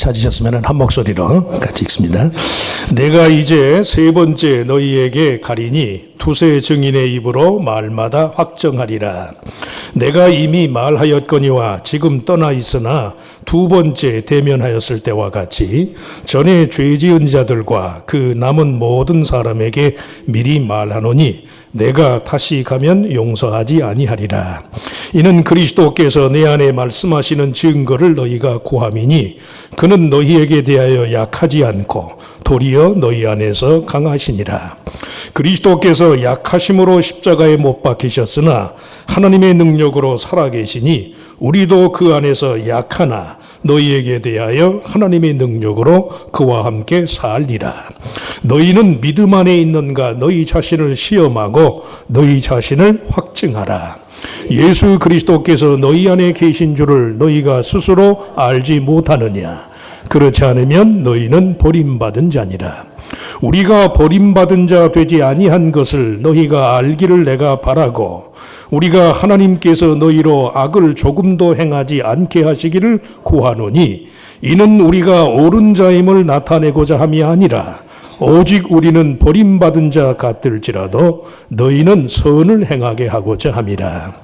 찾으셨으면 한 목소리로 같이 읽습니다. 내가 이제 세 번째 너희에게 가리니 두세 증인의 입으로 말마다 확정하리라. 내가 이미 말하였거니와 지금 떠나 있으나 두 번째 대면하였을 때와 같이 전에 죄 지은 자들과 그 남은 모든 사람에게 미리 말하노니 내가 다시 가면 용서하지 아니하리라. 이는 그리스도께서 내 안에 말씀하시는 증거를 너희가 구함이니 그는 너희에게 대하여 약하지 않고 도리어 너희 안에서 강하시니라. 그리스도께서 약하심으로 십자가에 못 박히셨으나 하나님의 능력으로 살아계시니 우리도 그 안에서 약하나 너희에게 대하여 하나님의 능력으로 그와 함께 살리라. 너희는 믿음 안에 있는가 너희 자신을 시험하고 너희 자신을 확증하라. 예수 그리스도께서 너희 안에 계신 줄을 너희가 스스로 알지 못하느냐. 그렇지 않으면 너희는 버림받은 자니라. 우리가 버림받은 자 되지 아니한 것을 너희가 알기를 내가 바라고 우리가 하나님께서 너희로 악을 조금도 행하지 않게 하시기를 구하노니 이는 우리가 옳은 자임을 나타내고자 함이 아니라 오직 우리는 버림받은 자 같을지라도 너희는 선을 행하게 하고자 함이라.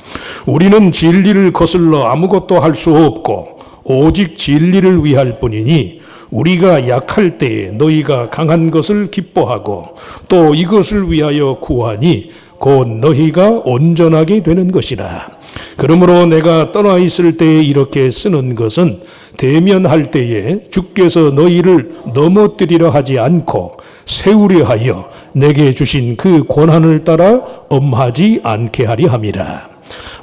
우리는 진리를 거슬러 아무것도 할 수 없고 오직 진리를 위할 뿐이니 우리가 약할 때에 너희가 강한 것을 기뻐하고 또 이것을 위하여 구하니 곧 너희가 온전하게 되는 것이라. 그러므로 내가 떠나 있을 때에 이렇게 쓰는 것은 대면할 때에 주께서 너희를 넘어뜨리려 하지 않고 세우려 하여 내게 주신 그 권한을 따라 엄하지 않게 하리 함이라.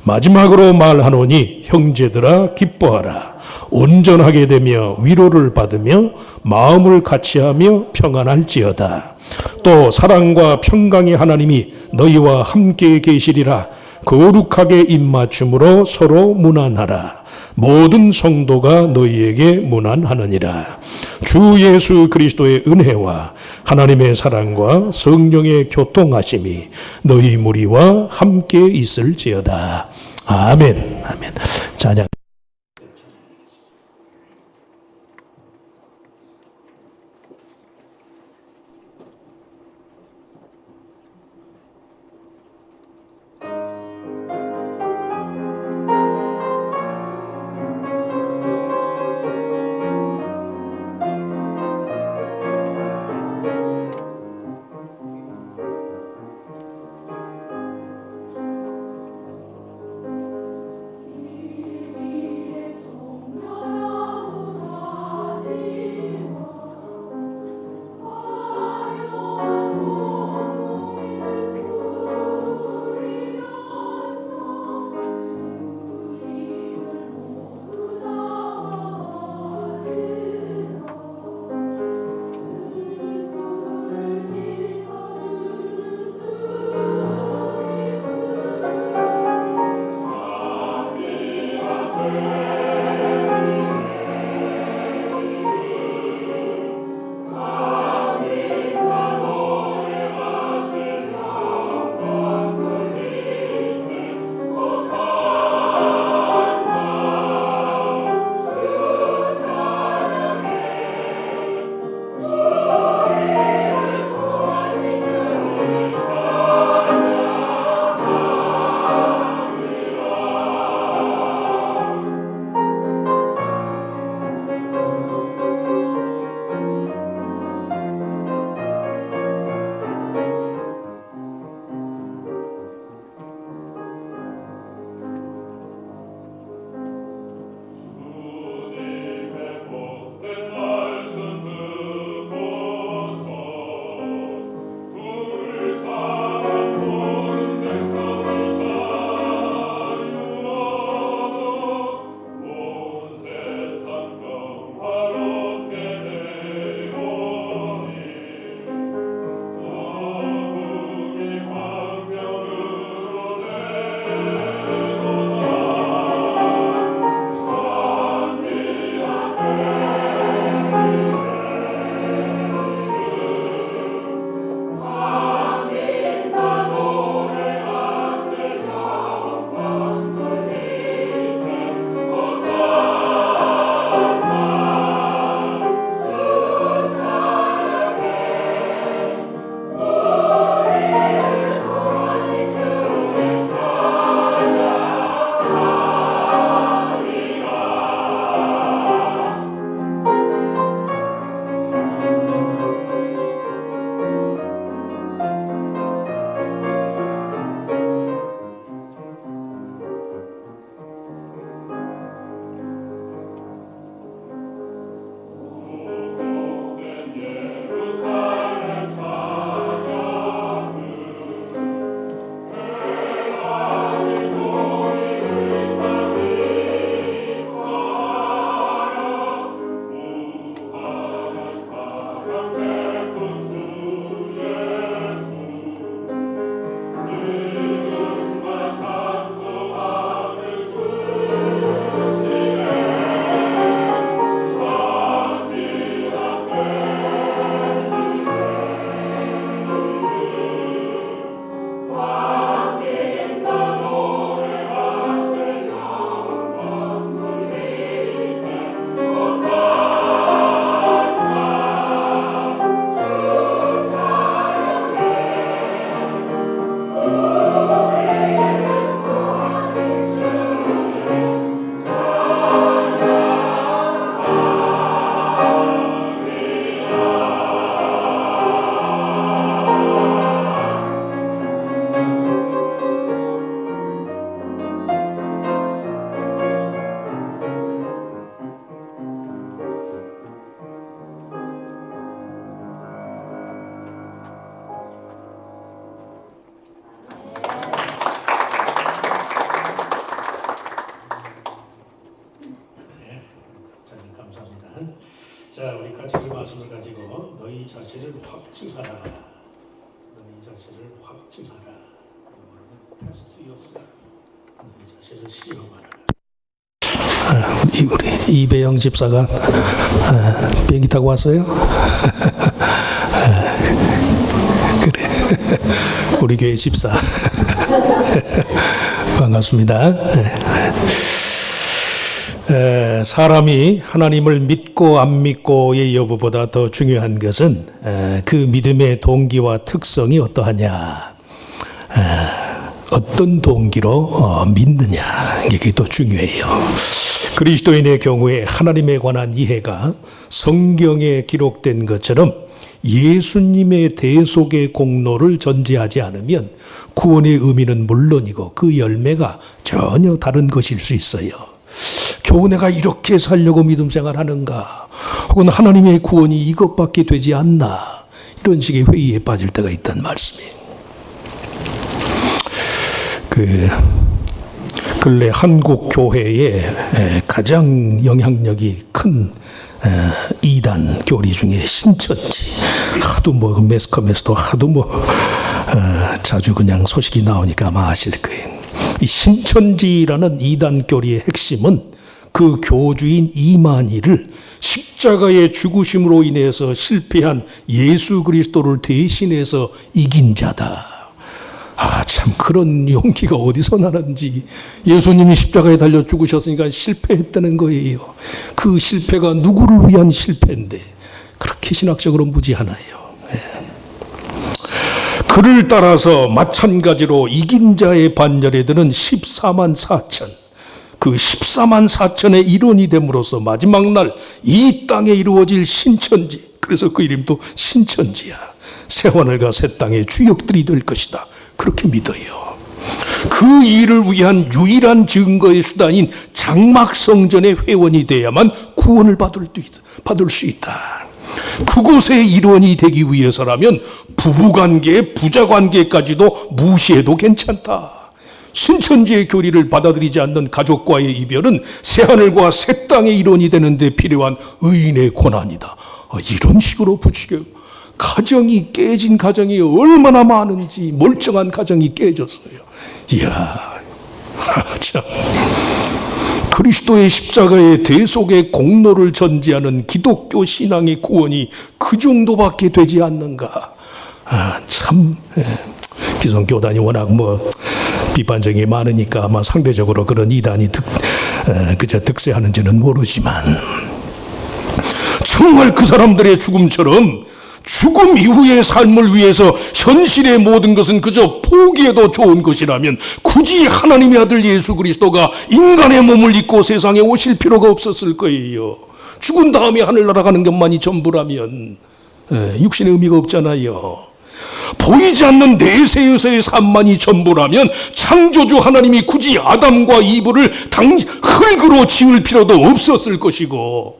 마지막으로 말하노니 형제들아 기뻐하라. 온전하게 되며 위로를 받으며 마음을 같이하며 평안할지어다. 또 사랑과 평강의 하나님이 너희와 함께 계시리라. 거룩하게 입맞춤으로 서로 문안하라. 모든 성도가 너희에게 문안하느니라. 주 예수 그리스도의 은혜와 하나님의 사랑과 성령의 교통하심이 너희 무리와 함께 있을지어다. 아멘. 아멘. 찬양. 말씀을 가지고 너희 자신을 확증하라. 너희 자신을 확증하라. Test yourself. 너희 자신을 시험하라. 우리 이배영 집사가 비행기 타고 왔어요? 그래. 우리 교회 집사. 반갑습니다. 사람이 하나님을 믿고 안 믿고의 여부보다 더 중요한 것은 그 믿음의 동기와 특성이 어떠하냐, 어떤 동기로 믿느냐, 이게 더 중요해요. 그리스도인의 경우에 하나님에 관한 이해가 성경에 기록된 것처럼 예수님의 대속의 공로를 전제하지 않으면 구원의 의미는 물론이고 그 열매가 전혀 다른 것일 수 있어요. 겨우 내가 이렇게 살려고 믿음 생활하는가, 혹은 하나님의 구원이 이것밖에 되지 않나, 이런 식의 회의에 빠질 때가 있단 말씀이에요. 근래 한국 교회에 가장 영향력이 큰 이단 교리 중에 신천지, 하도 매스컴에서도 하도 자주 그냥 소식이 나오니까 아마 아실 거예요. 이 신천지라는 이단 교리의 핵심은 그 교주인 이만희를 십자가의 죽으심으로 인해서 실패한 예수 그리스도를 대신해서 이긴 자다. 참 그런 용기가 어디서 나는지. 예수님이 십자가에 달려 죽으셨으니까 실패했다는 거예요. 그 실패가 누구를 위한 실패인데 그렇게 신학적으로 무지하나요? 그를 따라서 마찬가지로 이긴 자의 반열에 드는 14만 4천, 그 14만 4천의 일원이 됨으로써 마지막 날 이 땅에 이루어질 신천지, 그래서 그 이름도 신천지야, 새하늘과 새 땅의 주역들이 될 것이다, 그렇게 믿어요. 그 일을 위한 유일한 증거의 수단인 장막 성전의 회원이 돼야만 구원을 받을 수 있다. 그곳의 일원이 되기 위해서라면 부부관계, 부자관계까지도 무시해도 괜찮다. 신천지의 교리를 받아들이지 않는 가족과의 이별은 새하늘과 새 땅의 일원이 되는 데 필요한 의인의 고난이다. 이런 식으로 부추겨요. 가정이 깨진 가정이 얼마나 많은지, 멀쩡한 가정이 깨졌어요. 이야, 참. 그리스도의 십자가의 대속의 공로를 전제하는 기독교 신앙의 구원이 그 정도밖에 되지 않는가. 참, 기성교단이 워낙 비판적이 많으니까 아마 상대적으로 그런 이단이 그저 득세하는지는 모르지만, 정말 그 사람들의 죽음처럼 죽음 이후의 삶을 위해서 현실의 모든 것은 그저 포기해도 좋은 것이라면 굳이 하나님의 아들 예수 그리스도가 인간의 몸을 입고 세상에 오실 필요가 없었을 거예요. 죽은 다음에 하늘나라 가는 것만이 전부라면 육신의 의미가 없잖아요. 보이지 않는 내세에서의 삶만이 전부라면 창조주 하나님이 굳이 아담과 이브를 흙으로 지을 필요도 없었을 것이고,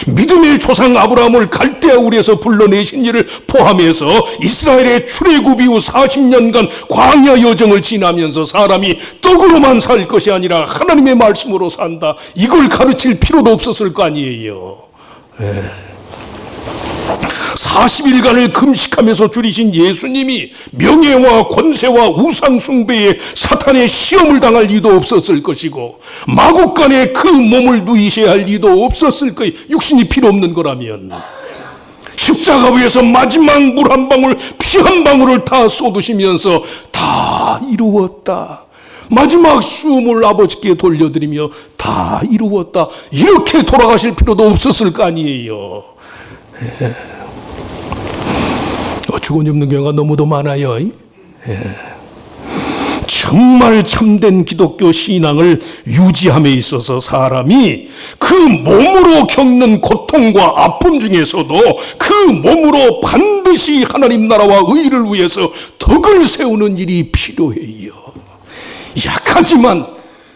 믿음의 조상 아브라함을 갈대아 우리에서 불러내신 일을 포함해서 이스라엘의 출애굽 이후 40년간 광야 여정을 지나면서 사람이 떡으로만 살 것이 아니라 하나님의 말씀으로 산다, 이걸 가르칠 필요도 없었을 거 아니에요. 40일간을 금식하면서 줄이신 예수님이 명예와 권세와 우상 숭배에 사탄의 시험을 당할 리도 없었을 것이고, 마국간에 그 몸을 누이셔야 할 리도 없었을 거예요. 육신이 필요 없는 거라면. 십자가 위에서 마지막 물 한 방울, 피 한 방울을 다 쏟으시면서 다 이루었다, 마지막 숨을 아버지께 돌려드리며 다 이루었다, 이렇게 돌아가실 필요도 없었을 거 아니에요. 어처구니 없는 경우가 너무도 많아요. 정말 참된 기독교 신앙을 유지함에 있어서 사람이 그 몸으로 겪는 고통과 아픔 중에서도 그 몸으로 반드시 하나님 나라와 의를 위해서 덕을 세우는 일이 필요해요. 약하지만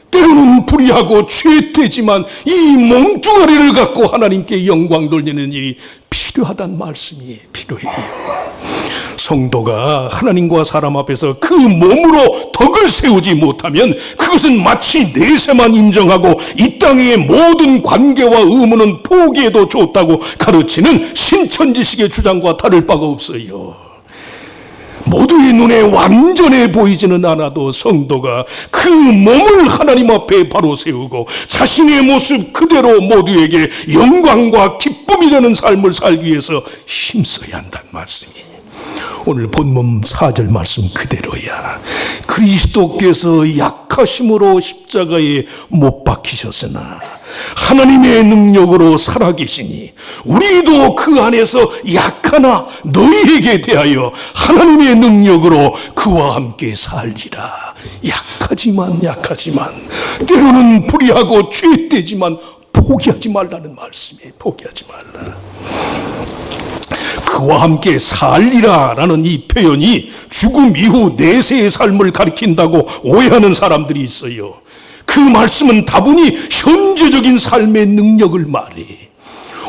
때로는 불의하고 죄되지만 이 몸뚱아리를 갖고 하나님께 영광 돌리는 일이 필요하단 말씀이 필요해요. 성도가 하나님과 사람 앞에서 그 몸으로 덕을 세우지 못하면 그것은 마치 내세만 인정하고 이 땅의 모든 관계와 의무는 포기해도 좋다고 가르치는 신천지식의 주장과 다를 바가 없어요. 모두의 눈에 완전해 보이지는 않아도 성도가 그 몸을 하나님 앞에 바로 세우고 자신의 모습 그대로 모두에게 영광과 기쁨이 되는 삶을 살기 위해서 힘써야 한다는 말씀이에요. 오늘 본문 4절 말씀 그대로야. 그리스도께서 약하심으로 십자가에 못 박히셨으나 하나님의 능력으로 살아계시니 우리도 그 안에서 약하나 너희에게 대하여 하나님의 능력으로 그와 함께 살리라. 약하지만 때로는 불의하고 죄되지만 포기하지 말라는 말씀이에요. 포기하지 말라. 그와 함께 살리라 라는 이 표현이 죽음 이후 내세의 삶을 가리킨다고 오해하는 사람들이 있어요. 그 말씀은 다분히 현재적인 삶의 능력을 말해.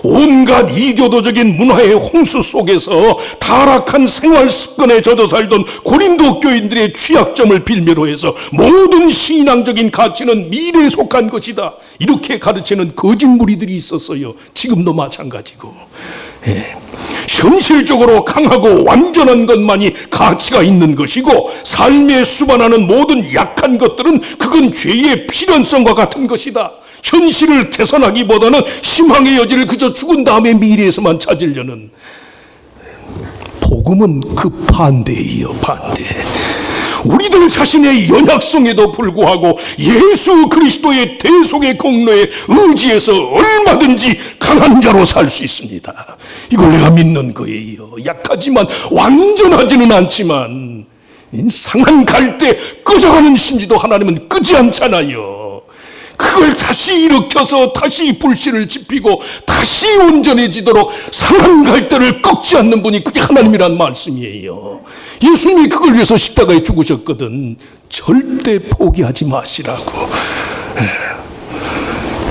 온갖 이교도적인 문화의 홍수 속에서 타락한 생활 습관에 젖어 살던 고린도 교인들의 취약점을 빌미로 해서 모든 신앙적인 가치는 미래에 속한 것이다, 이렇게 가르치는 거짓 무리들이 있었어요. 지금도 마찬가지고. 현실적으로 강하고 완전한 것만이 가치가 있는 것이고 삶에 수반하는 모든 약한 것들은 그건 죄의 필연성과 같은 것이다. 현실을 개선하기보다는 희망의 여지를 그저 죽은 다음에 미래에서만 찾으려는, 복음은 그 반대예요. 반대. 우리들 자신의 연약성에도 불구하고 예수 그리스도의 대속의 공로에 의지해서 얼마든지 강한 자로 살 수 있습니다. 이걸 내가 믿는 거예요. 약하지만 완전하지는 않지만 상한 갈대 꺼져가는 심지도 하나님은 끄지 않잖아요. 그걸 다시 일으켜서 다시 불씨를 지피고 다시 온전해지도록 상한 갈대를 꺾지 않는 분이 그게 하나님이란 말씀이에요. 예수님이 그걸 위해서 십자가에 죽으셨거든. 절대 포기하지 마시라고.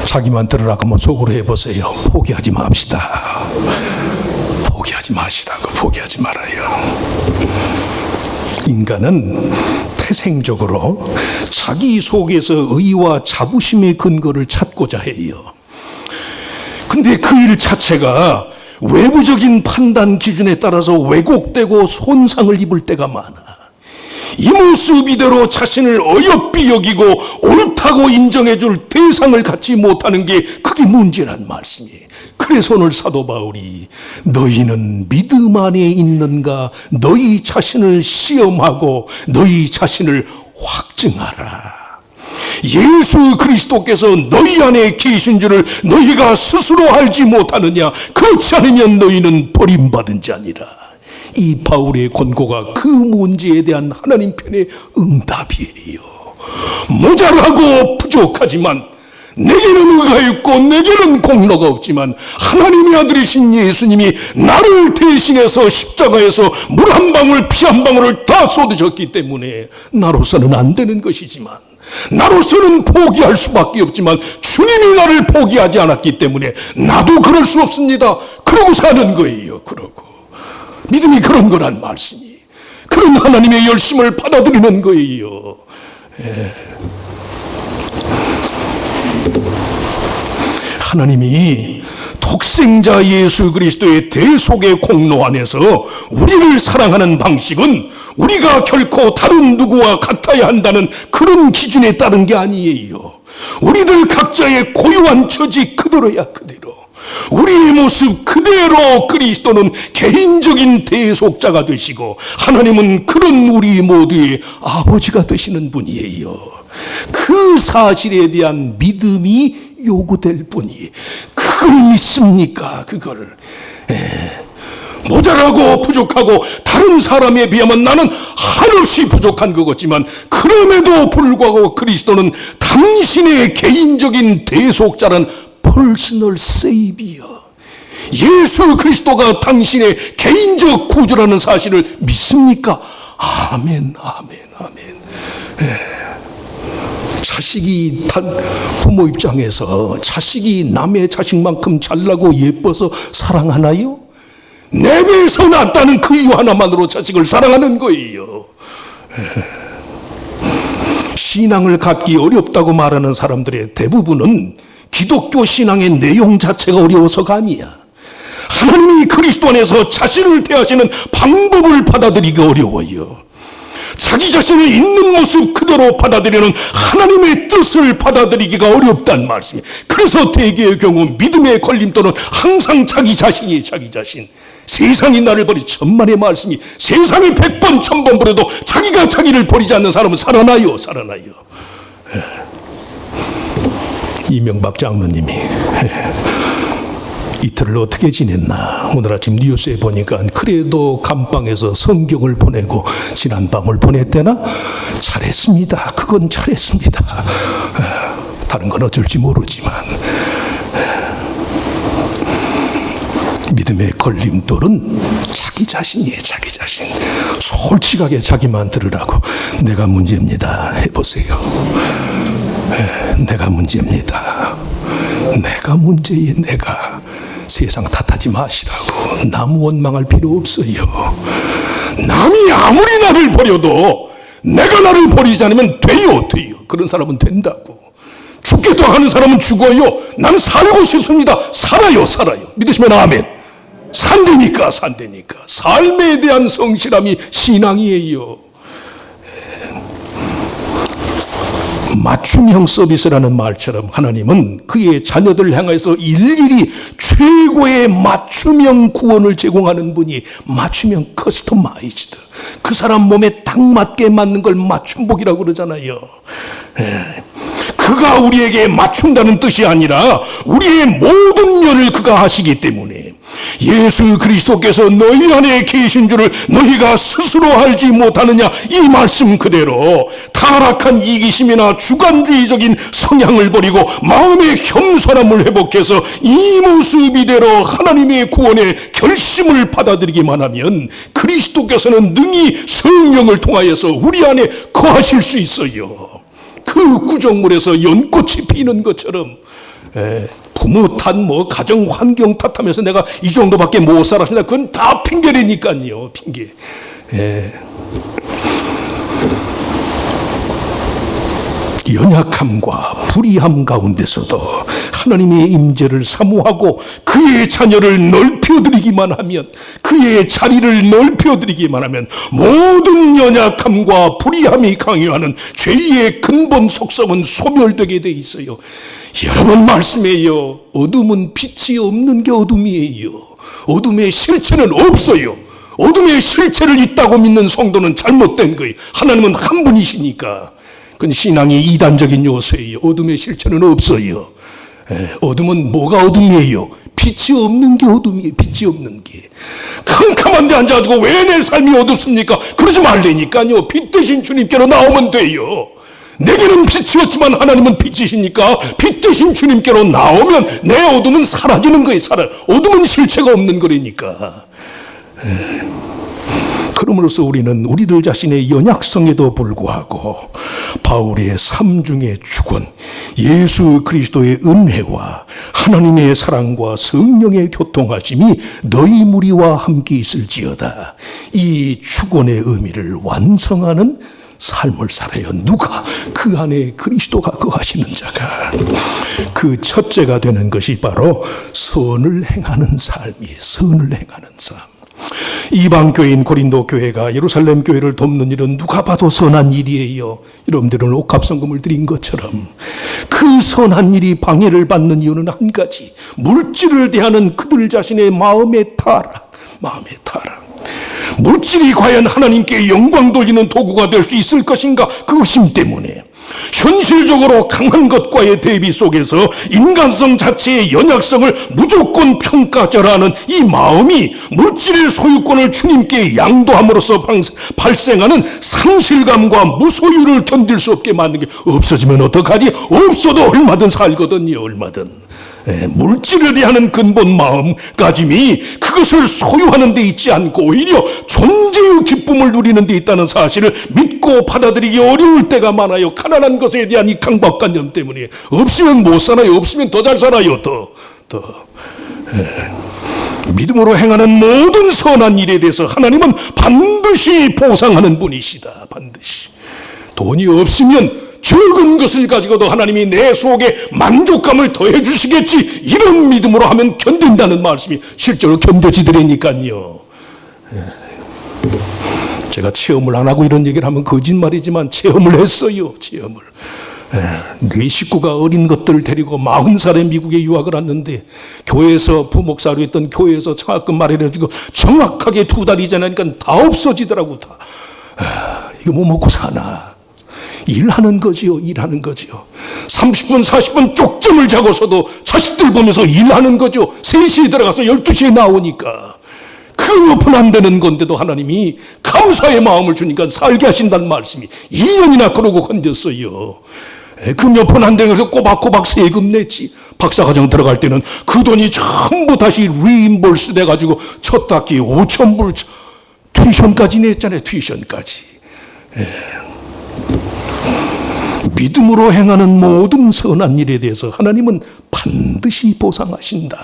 자기만 들으라고 한번 속으로 해보세요. 포기하지 맙시다. 포기하지 마시라고. 포기하지 말아요. 인간은 태생적으로 자기 속에서 의와 자부심의 근거를 찾고자 해요. 근데 그 일 자체가 외부적인 판단 기준에 따라서 왜곡되고 손상을 입을 때가 많아. 이 모습 이대로 자신을 어여삐 여기고 옳다고 인정해줄 대상을 갖지 못하는 게 그게 문제란 말씀이에요. 그래서 오늘 사도 바울이 너희는 믿음 안에 있는가 너희 자신을 시험하고 너희 자신을 확증하라. 예수 그리스도께서 너희 안에 계신 줄을 너희가 스스로 알지 못하느냐? 그렇지 않으면 너희는 버림받은 자니라. 이 바울의 권고가 그 문제에 대한 하나님 편의 응답이에요. 모자라고 부족하지만 내게는 의가 있고 내게는 공로가 없지만 하나님의 아들이신 예수님이 나를 대신해서 십자가에서 물 한 방울 피 한 방울을 다 쏟으셨기 때문에 나로서는 안 되는 것이지만, 나로서는 포기할 수밖에 없지만 주님이 나를 포기하지 않았기 때문에 나도 그럴 수 없습니다. 그러고 사는 거예요. 그러고 믿음이 그런 거란 말씀이, 그런 하나님의 열심을 받아들이는 거예요. 하나님이 독생자 예수 그리스도의 대속의 공로 안에서 우리를 사랑하는 방식은 우리가 결코 다른 누구와 같아야 한다는 그런 기준에 따른 게 아니에요. 우리들 각자의 고유한 처지 그대로야. 그대로 우리의 모습 그대로 그리스도는 개인적인 대속자가 되시고 하나님은 그런 우리 모두의 아버지가 되시는 분이에요. 그 사실에 대한 믿음이 요구될 뿐이, 그걸 믿습니까? 그걸 모자라고 부족하고 다른 사람에 비하면 나는 한없이 부족한 것 같지만 그럼에도 불구하고 그리스도는 당신의 개인적인 대속자란 퍼스널 세이비어, 예수 그리스도가 당신의 개인적 구주라는 사실을 믿습니까? 아멘, 아멘, 아멘. 자식이 부모 입장에서 자식이 남의 자식만큼 잘나고 예뻐서 사랑하나요? 네 배에서 낫다는 그 이유 하나만으로 자식을 사랑하는 거예요. 신앙을 갖기 어렵다고 말하는 사람들의 대부분은 기독교 신앙의 내용 자체가 어려워서가 아니야. 하나님이 그리스도 안에서 자신을 대하시는 방법을 받아들이기 어려워요. 자기 자신을 있는 모습 그대로 받아들이는 하나님의 뜻을 받아들이기가 어렵단 말씀이에요. 그래서 대개의 경우 믿음의 걸림돌은 항상 자기 자신이에요. 자기 자신. 세상이 나를 버리 천만의 말씀이 세상이 100번 1000번 버려도 자기가 자기를 버리지 않는 사람은 살아나요. 이명박 장로님이 이틀을 어떻게 지냈나 오늘 아침 뉴스에 보니까 그래도 감방에서 성경을 보내고 지난 밤을 보냈대나? 잘했습니다. 그건 잘했습니다. 다른 건 어쩔지 모르지만 믿음의 걸림돌은 자기 자신이에요. 자기 자신. 솔직하게 자기만 들으라고. 내가 문제입니다. 해보세요. 내가 문제입니다. 내가 문제에 내가. 세상 탓하지 마시라고. 남 원망할 필요 없어요. 남이 아무리 나를 버려도 내가 나를 버리지 않으면 돼요. 그런 사람은 된다고. 죽겠다 하는 사람은 죽어요. 나는 살고 싶습니다. 살아요. 믿으시면 아멘. 산다니까. 삶에 대한 성실함이 신앙이에요. 맞춤형 서비스라는 말처럼 하나님은 그의 자녀들을 향해서 일일이 최고의 맞춤형 구원을 제공하는 분이 맞춤형 커스터마이즈드. 그 사람 몸에 딱 맞게 맞는 걸 맞춤복이라고 그러잖아요. 그가 우리에게 맞춘다는 뜻이 아니라 우리의 모든 일을 그가 하시기 때문에 예수 그리스도께서 너희 안에 계신 줄을 너희가 스스로 알지 못하느냐, 이 말씀 그대로 타락한 이기심이나 주관주의적인 성향을 버리고 마음의 겸손함을 회복해서 이 모습 이대로 하나님의 구원의 결심을 받아들이기만 하면 그리스도께서는 능히 성령을 통하여서 우리 안에 거하실 수 있어요. 그 구정물에서 연꽃이 피는 것처럼 부모 탓, 가정 환경 탓하면서 내가 이 정도밖에 못 살았습니다. 그건 다 핑계라니까요. 핑계. 연약함과 불의함 가운데서도 하나님의 임재를 사모하고 그의 자녀를 넓혀드리기만 하면, 그의 자리를 넓혀드리기만 하면 모든 연약함과 불의함이 강요하는 죄의 근본 속성은 소멸되게 돼 있어요. 여러분 말씀이에요. 어둠은 빛이 없는 게 어둠이에요. 어둠의 실체는 없어요. 어둠의 실체를 있다고 믿는 성도는 잘못된 거예요. 하나님은 한 분이시니까. 그건 신앙의 이단적인 요소예요. 어둠의 실체는 없어요. 어둠은 뭐가 어둠이에요? 빛이 없는 게 어둠이에요. 빛이 없는 게. 캄캄한 데 앉아가지고 왜 내 삶이 어둡습니까? 그러지 말라니까요. 빛 대신 주님께로 나오면 돼요. 내게는 빛이었지만 하나님은 빛이시니까 빛 대신 주님께로 나오면 내 어둠은 사라지는 거예요. 어둠은 실체가 없는 거라니까. 그럼으로써 우리는 우리들 자신의 연약성에도 불구하고 바울의 삼중의 축원, 예수 그리스도의 은혜와 하나님의 사랑과 성령의 교통하심이 너희 무리와 함께 있을지어다. 이 축원의 의미를 완성하는 삶을 살아요. 누가? 그 안에 그리스도가 거하시는 자가. 그 첫째가 되는 것이 바로 선을 행하는 삶이에요. 선을 행하는 삶. 이방교인 고린도 교회가 예루살렘 교회를 돕는 일은 누가 봐도 선한 일이에요. 여러분들은 옥합성금을 드린 것처럼 그 선한 일이 방해를 받는 이유는 한 가지, 물질을 대하는 그들 자신의 마음의 타락. 물질이 과연 하나님께 영광 돌리는 도구가 될 수 있을 것인가? 그 의심 때문에 현실적으로 강한 것과의 대비 속에서 인간성 자체의 연약성을 무조건 평가절하는 이 마음이 물질의 소유권을 주님께 양도함으로써 발생하는 상실감과 무소유를 견딜 수 없게 만든 게, 없어지면 어떡하지? 없어도 얼마든 살거든요. 얼마든. 물질을 대하는 근본 마음가짐이 그것을 소유하는 데 있지 않고 오히려 존재의 기쁨을 누리는 데 있다는 사실을 믿고 받아들이기 어려울 때가 많아요. 가난한 것에 대한 이 강박관념 때문에. 없으면 못 살아요. 없으면 더 잘 살아요. 믿음으로 행하는 모든 선한 일에 대해서 하나님은 반드시 보상하는 분이시다. 반드시. 돈이 없으면 적은 것을 가지고도 하나님이 내 속에 만족감을 더해 주시겠지, 이런 믿음으로 하면 견딘다는 말씀이 실제로 견뎌지더라니까요. 제가 체험을 안 하고 이런 얘기를 하면 거짓말이지만 체험을 했어요. 체험을. 네 식구가 어린 것들을 데리고 40살에 미국에 유학을 왔는데, 교회에서 부목사로 했던 교회에서 장학금 마련해주고 정확하게 2달이 지나니까 다 없어지더라고. 다. 이거 뭐 먹고 사나. 일하는 거지요. 일하는 거지요. 30분 40분 쪽잠을 자고서도 자식들 보면서 일하는 거죠. 3시에 들어가서 12시에 나오니까. 그 몇 푼 안 되는 건데도 하나님이 감사의 마음을 주니까 살게 하신다는 말씀이 2년이나 그러고 건졌어요. 그 몇 푼 안 되는 것을 꼬박꼬박 세금 냈지. 박사과정 들어갈 때는 그 돈이 전부 다시 리임버스 돼가지고 첫 학기 5,000불 튜이션까지 냈잖아요. 튜이션까지. 믿음으로 행하는 모든 선한 일에 대해서 하나님은 반드시 보상하신다.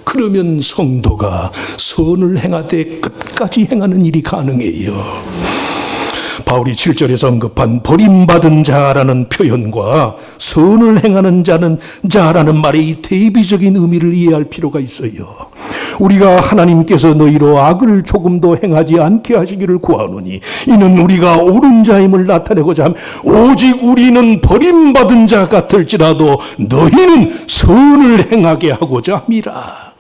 그러면 성도가 선을 행하되 끝까지 행하는 일이 가능해요. 바울이 7절에서 언급한 버림받은 자라는 표현과 선을 행하는 자라는 말의 이 대비적인 의미를 이해할 필요가 있어요. 우리가 하나님께서 너희로 악을 조금도 행하지 않게 하시기를 구하노니 이는 우리가 옳은 자임을 나타내고자 함, 오직 우리는 버림받은 자 같을지라도 너희는 선을 행하게 하고자 함이라.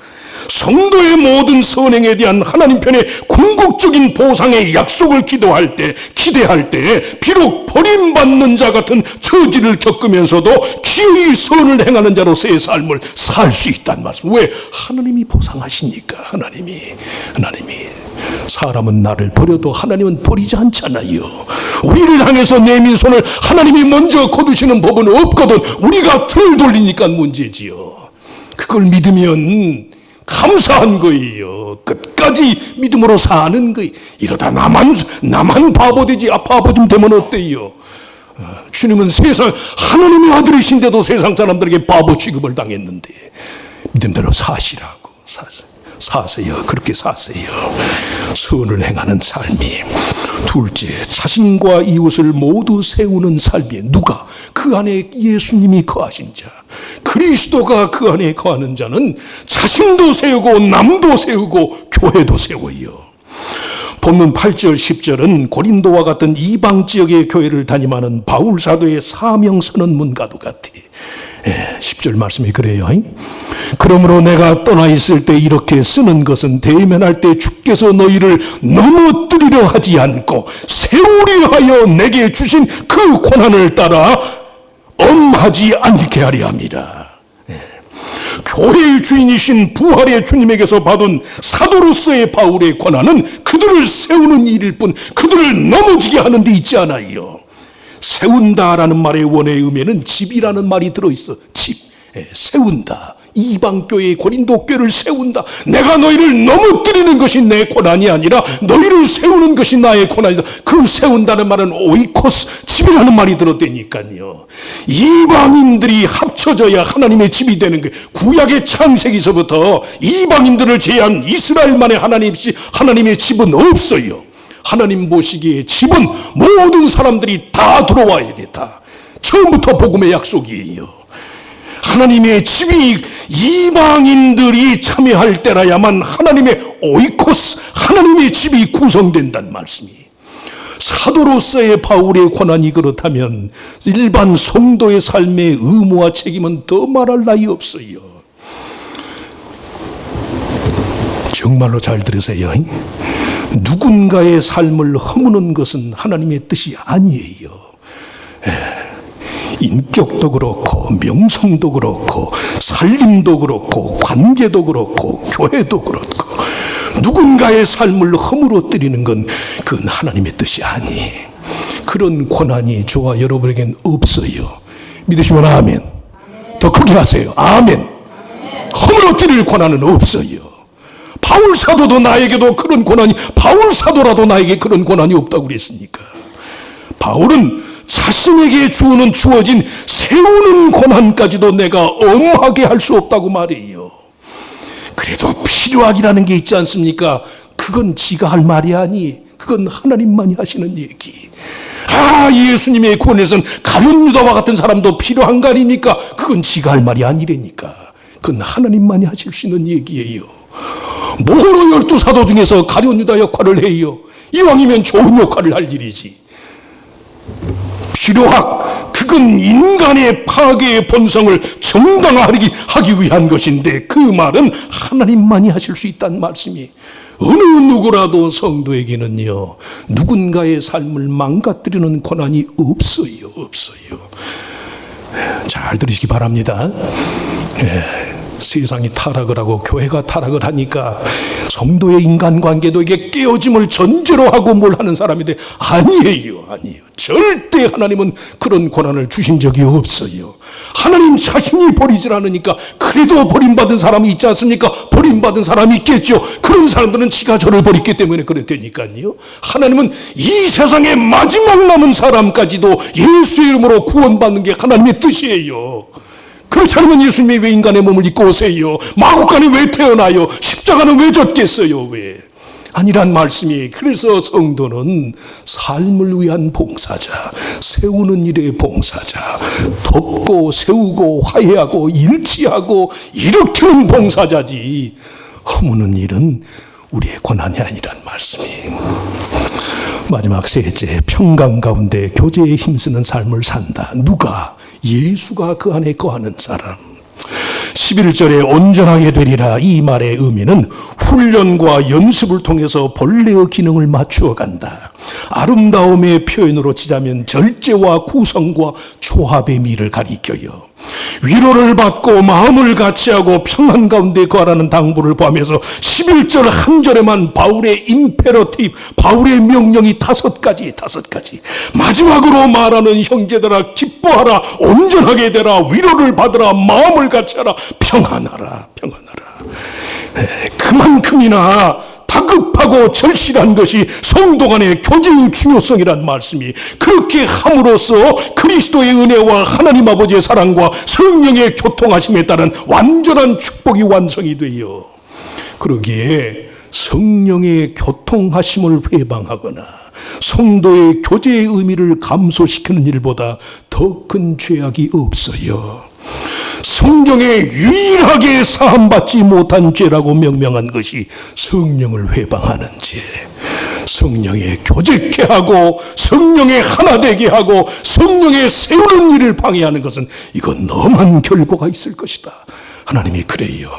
성도의 모든 선행에 대한 하나님 편의 궁극적인 보상의 약속을 기대할 때 비록 버림받는 자 같은 처지를 겪으면서도 기어이 선을 행하는 자로서의 삶을 살 수 있다는 말씀. 왜? 하나님이 보상하시니까. 하나님이 사람은 나를 버려도 하나님은 버리지 않잖아요. 우리를 향해서 내민 손을 하나님이 먼저 거두시는 법은 없거든. 우리가 덜 돌리니까 문제지요. 그걸 믿으면 감사한 거예요. 끝까지 믿음으로 사는 거예요. 이러다 나만 바보 되지. 바보 좀 되면 어때요? 주님은 세상 하나님의 아들이신데도 세상 사람들에게 바보 취급을 당했는데 믿음대로 사시라고. 사세요. 그렇게 사세요. 선을 행하는 삶이. 둘째, 자신과 이웃을 모두 세우는 삶이. 누가? 그 안에 예수님이 거하신 자, 그리스도가 그 안에 거하는 자는 자신도 세우고 남도 세우고 교회도 세워요. 본문 8절 10절은 고린도와 같은 이방 지역의 교회를 담임하는 바울 사도의 사명 선언문과도 같아. 10절 말씀이 그래요. 그러므로 내가 떠나 있을 때 이렇게 쓰는 것은 대면할 때 주께서 너희를 넘어뜨리려 하지 않고 세우려 하여 내게 주신 그 고난을 따라 엄하지 않게 하려 함이라. 교회의 주인이신 부활의 주님에게서 받은 사도로서의 바울의 권한은 그들을 세우는 일일 뿐 그들을 넘어지게 하는 데 있지 않아요. 세운다라는 말의 원의 의미에는 집이라는 말이 들어있어. 집. 세운다. 이방교회 고린도교회를 세운다. 내가 너희를 넘어뜨리는 것이 내 고난이 아니라 너희를 세우는 것이 나의 고난이다. 그 세운다는 말은 오이코스, 집이라는 말이 들었다니까요. 이방인들이 합쳐져야 하나님의 집이 되는 거예요. 구약의 창세기서부터 이방인들을 제외한 이스라엘만의 하나님의 집은 없어요. 하나님 보시기에 집은 모든 사람들이 다 들어와야 돼. 다. 처음부터 복음의 약속이에요. 하나님의 집이 이방인들이 참여할 때라야만 하나님의 오이코스, 하나님의 집이 구성된다는 말씀이. 사도로서의 바울의 권한이 그렇다면 일반 성도의 삶의 의무와 책임은 더 말할 나위 없어요. 정말로 잘 들으세요. 누군가의 삶을 허무는 것은 하나님의 뜻이 아니에요. 인격도 그렇고 명성도 그렇고 살림도 그렇고 관계도 그렇고 교회도 그렇고 누군가의 삶을 허물어뜨리는 건 그건 하나님의 뜻이 아니에요. 그런 권한이 저와 여러분에겐 없어요. 믿으시면 아멘. 더 크게 하세요. 아멘. 허물어뜨릴 권한은 없어요. 바울 사도도 나에게도 그런 권한이, 바울 사도라도 나에게 그런 권한이 없다고 그랬으니까. 바울은 자신에게 주어진 세우는 권한까지도 내가 엄하게 할 수 없다고 말해요. 그래도 필요하기라는 게 있지 않습니까? 그건 지가 할 말이 아니, 그건 하나님만이 하시는 얘기. 예수님의 구원에서는 가룟 유다와 같은 사람도 필요한 거 아닙니까? 그건 지가 할 말이 아니라니까. 그건 하나님만이 하실 수 있는 얘기예요. 뭐로 12사도 중에서 가룟 유다 역할을 해요? 이왕이면 좋은 역할을 할 일이지. 필요학, 그건 인간의 파괴의 본성을 정당화하기 위한 것인데, 그 말은 하나님만이 하실 수 있다는 말씀이, 어느 누구라도 성도에게는요, 누군가의 삶을 망가뜨리는 권한이 없어요. 잘 들으시기 바랍니다. 세상이 타락을 하고 교회가 타락을 하니까 성도의 인간관계도 이게 깨어짐을 전제로 하고 뭘 하는 사람인데, 아니에요. 절대 하나님은 그런 권한을 주신 적이 없어요. 하나님 자신이 버리질 않으니까. 그래도 버림받은 사람이 있지 않습니까? 버림받은 사람이 있겠죠. 그런 사람들은 지가 저를 버렸기 때문에 그랬다니까요. 하나님은 이 세상의 마지막 남은 사람까지도 예수의 이름으로 구원받는 게 하나님의 뜻이에요. 그렇지 않으면 예수님이 왜 인간의 몸을 입고 오세요? 마구간에 왜 태어나요? 십자가는 왜 졌겠어요? 왜? 아니란 말씀이. 그래서 성도는 삶을 위한 봉사자, 세우는 일의 봉사자, 덮고 세우고 화해하고 일치하고 일으키는 봉사자지, 허무는 일은 우리의 권한이 아니란 말씀이. 마지막 셋째, 평강 가운데 교제에 힘쓰는 삶을 산다. 누가? 예수가 그 안에 거하는 사람. 11절에 온전하게 되리라, 이 말의 의미는 훈련과 연습을 통해서 본래의 기능을 맞추어 간다. 아름다움의 표현으로 치자면 절제와 구성과 조합의 미를 가리켜요. 위로를 받고 마음을 같이하고 평안 가운데 거하라는 당부를 포함해서 11절 한 절에만 바울의 임페러티브, 바울의 명령이 5가지. 마지막으로 말하는 형제들아, 기뻐하라, 온전하게 되라, 위로를 받으라, 마음을 같이하라, 평안하라. 그만큼이나 다급하고 절실한 것이 성도 간의 교제의 중요성이란 말씀이, 그렇게 함으로써 그리스도의 은혜와 하나님 아버지의 사랑과 성령의 교통하심에 따른 완전한 축복이 완성이 돼요. 그러기에 성령의 교통하심을 회방하거나 성도의 교제의 의미를 감소시키는 일보다 더 큰 죄악이 없어요. 성경에 유일하게 사함받지 못한 죄라고 명명한 것이 성령을 회방하는 죄, 성령에 교제케 하고 성령에 하나 되게 하고 성령에 세우는 일을 방해하는 것은 이건 너무한 결과가 있을 것이다. 하나님이 그래요.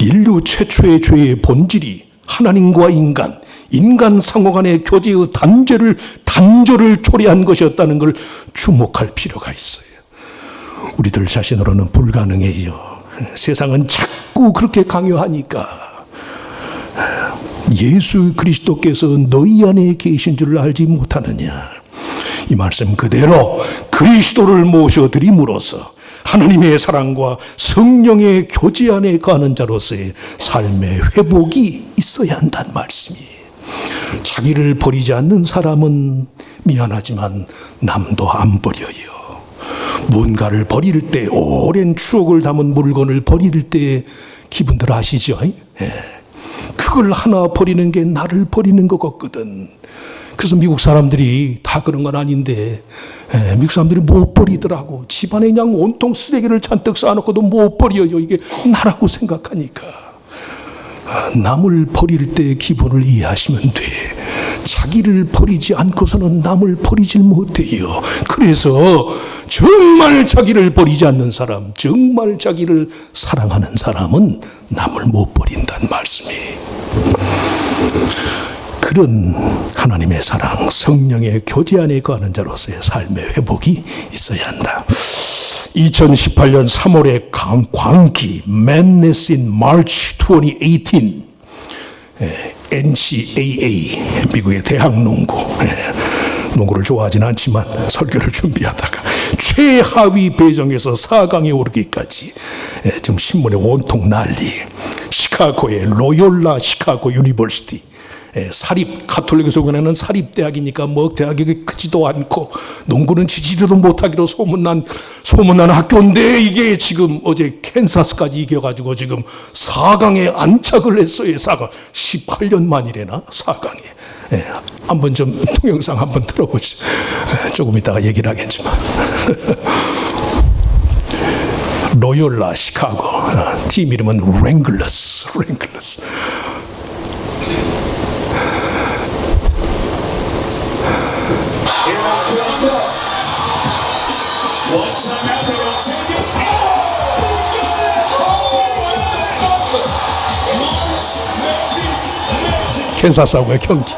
인류 최초의 죄의 본질이 하나님과 인간 상호 간의 교제의 단절을 초래한 것이었다는 걸 주목할 필요가 있어요. 우리들 자신으로는 불가능해요. 세상은 자꾸 그렇게 강요하니까. 예수 그리스도께서 너희 안에 계신 줄 알지 못하느냐. 이 말씀 그대로 그리스도를 모셔드림으로써 하나님의 사랑과 성령의 교제 안에 거하는 자로서의 삶의 회복이 있어야 한다는 말씀이. 자기를 버리지 않는 사람은 미안하지만 남도 안 버려요. 뭔가를 버릴 때, 오랜 추억을 담은 물건을 버릴 때 기분들 아시죠? 그걸 하나 버리는 게 나를 버리는 것 같거든. 그래서 미국 사람들이 다 그런 건 아닌데, 미국 사람들이 못 버리더라고. 집안에 그냥 온통 쓰레기를 잔뜩 쌓아놓고도 못 버려요. 이게 나라고 생각하니까. 남을 버릴 때 기분을 이해하시면 돼. 자기를 버리지 않고서는 남을 버리질 못해요. 그래서 정말 자기를 버리지 않는 사람, 정말 자기를 사랑하는 사람은 남을 못 버린다는 말씀이. 그런 하나님의 사랑, 성령의 교제 안에 거하는 자로서의 삶의 회복이 있어야 한다. 2018년 3월에 광기 Madness in March 2018, NCAA, 미국의 대학농구, 농구를 좋아하진 않지만 설교를 준비하다가 최하위 배정에서 4강에 오르기까지 지금 신문에 온통 난리. 시카고의 로열라 시카고 유니버시티, 사립 가톨릭에서 보내는 사립대학이니까 뭐 대학이 크지도 않고 농구는 지지도 못하기로 소문난 학교인데 이게 지금 어제 캔사스까지 이겨가지고 지금 4강에 안착을 했어요. 4강 18년 만이래나 4강에. 한번 좀 동영상 한번 들어보시. 조금 이따가 얘기를 하겠지만. 로열라 시카고, 팀 이름은 랭글러스. 캔사스하고의 경기.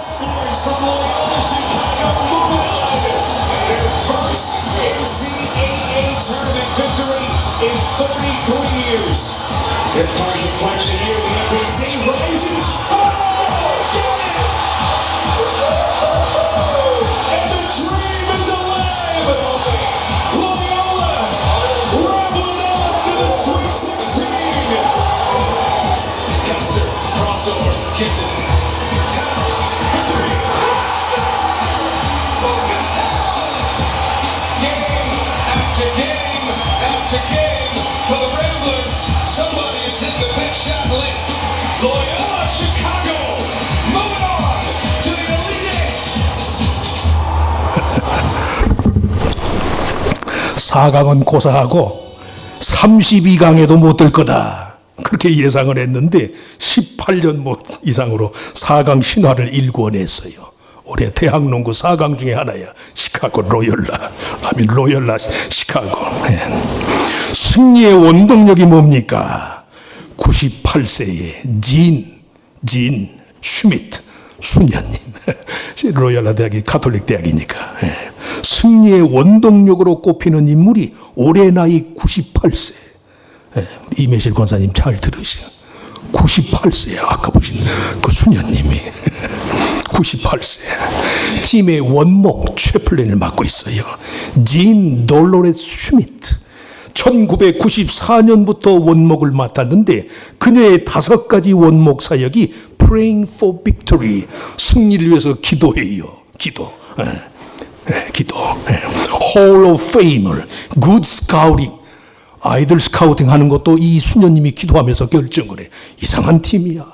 Loyola Chicago, moving on to the Elite Eight. 4강은 고사하고 32강에도 못 들 거다. 그렇게 예상을 했는데 18년 이상으로 4강 신화를 일궈냈어요. 올해 대학농구 4강 중에 하나야. 시카고 로열라 시카고. 승리의 원동력이 뭡니까? 98세의 진 슈미트 수녀님. 로열라 대학이 가톨릭 대학이니까. 승리의 원동력으로 꼽히는 인물이 올해 나이 98세. 이매실 권사님 잘 들으시오. 98세야. 아까 보신 그 수녀님이 98세. 팀의 원목 최플랜을 맡고 있어요. 진 돌로레스 슈미트. 1994년부터 원목을 맡았는데 그녀의 5가지 원목 사역이 Praying for Victory, 승리를 위해서 기도해요. 기도. Hall of Famer, Good Scouting, 아이들 스카우팅 하는 것도 이 수녀님이 기도하면서 결정을 해. 이상한 팀이야.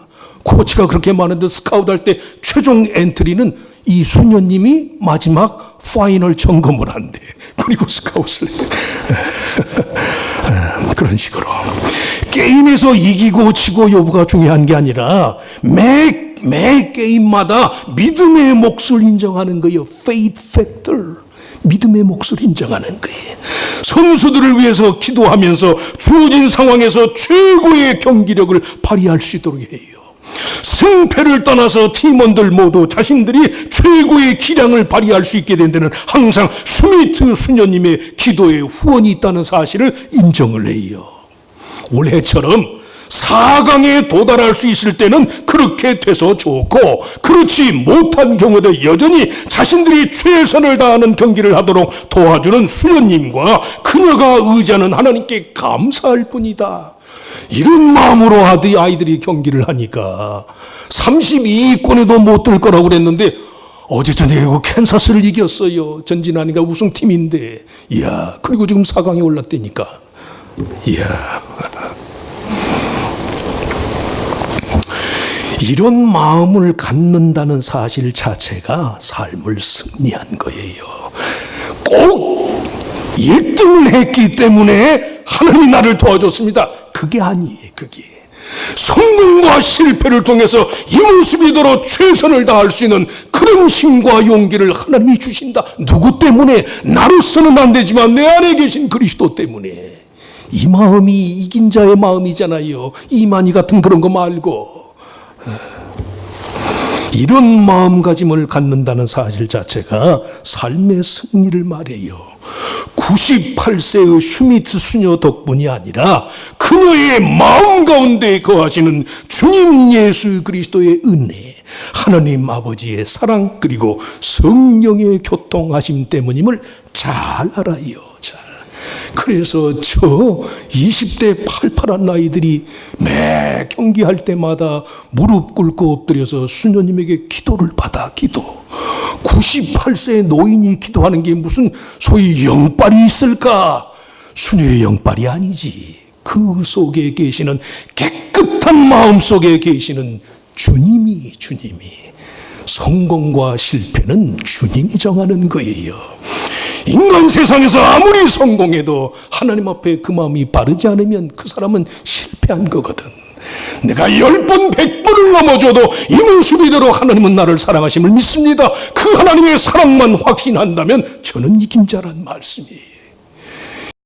코치가 그렇게 많은데 스카우트할 때 최종 엔트리는 이 수녀님이 마지막 파이널 점검을 한대. 그리고 스카웃을 해. 그런 식으로 게임에서 이기고 지고 여부가 중요한 게 아니라 매 게임마다 믿음의 몫을 인정하는 거예요. Faith factor. 믿음의 몫을 인정하는 거예요. 선수들을 위해서 기도하면서 주어진 상황에서 최고의 경기력을 발휘할 수 있도록 해요. 승패를 떠나서 팀원들 모두 자신들이 최고의 기량을 발휘할 수 있게 된 데는 항상 슈미트 수녀님의 기도에 후원이 있다는 사실을 인정을 해요. 올해처럼 4강에 도달할 수 있을 때는 그렇게 돼서 좋고, 그렇지 못한 경우도 여전히 자신들이 최선을 다하는 경기를 하도록 도와주는 수녀님과 그녀가 의지하는 하나님께 감사할 뿐이다. 이런 마음으로 아이들이 경기를 하니까 32위권에도 못 들 거라고 그랬는데 어제 저녁에 캔사스를 이겼어요. 전진하니까 우승팀인데. 이야, 그리고 지금 4강에 올랐다니까. 이야. 이런 마음을 갖는다는 사실 자체가 삶을 승리한 거예요. 꼭 1등을 했기 때문에 하나님이 나를 도와줬습니다. 그게 아니에요. 그게 성공과 실패를 통해서 이 모습이도록 최선을 다할 수 있는 그런 힘과 용기를 하나님이 주신다. 누구 때문에? 나로서는 안 되지만 내 안에 계신 그리스도 때문에. 이 마음이 이긴 자의 마음이잖아요. 이만희 같은 그런 거 말고. 이런 마음가짐을 갖는다는 사실 자체가 삶의 승리를 말해요. 98세의 슈미트 수녀 덕분이 아니라 그녀의 마음 가운데 거하시는 주님 예수 그리스도의 은혜, 하나님 아버지의 사랑, 그리고 성령의 교통하심 때문임을 잘 알아요. 그래서 저 20대 팔팔한 나이들이 매 경기할 때마다 무릎 꿇고 엎드려서 수녀님에게 기도를 받아 기도. 98세의 노인이 기도하는 게 무슨 소위 영빨이 있을까? 수녀의 영빨이 아니지. 그 속에 계시는 깨끗한 마음 속에 계시는 주님이 성공과 실패는 주님이 정하는 거예요. 인간 세상에서 아무리 성공해도 하나님 앞에 그 마음이 바르지 않으면 그 사람은 실패한 거거든. 내가 10번 100번을 넘어져도 이 모습 이대로 하나님은 나를 사랑하심을 믿습니다. 그 하나님의 사랑만 확신한다면 저는 이긴 자란 말씀이에요.